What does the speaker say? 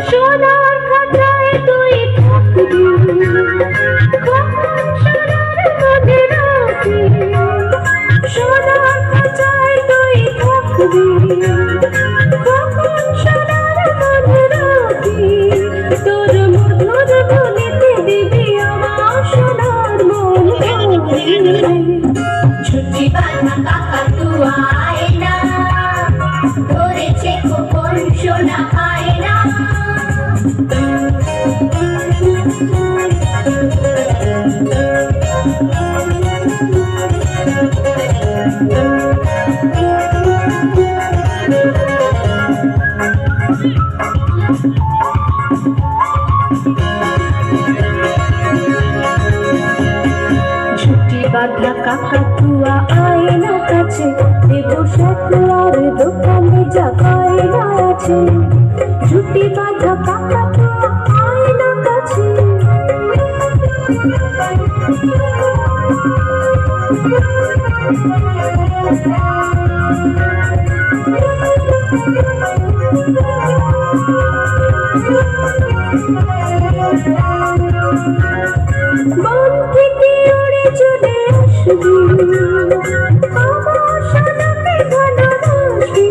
সোনার খাঁচায় তুই থাকবি, কখন সোনার মধ্যে রাখবি। সোনার খাঁচায় তুই থাকবি, কখন সোনার মধ্যে রাখবি। তোর মধুর বলিতে দিবি আমার সোনার মন। ছুটি বাঁধা কাকাতুয়া আয়না, ধরেছে খোকন সোনা আয়না। ছুটি বাঁধা কাকাতুয়া আয়না কাছে, দেব শুক্লার দোকানে যা গয়না আছে। ছুটি বাঁধা কাকাতুয়া আয়না কাছে, বন থেকে উড়ে চলে আসবি, আমার সোনাকে ভালোবাসবি।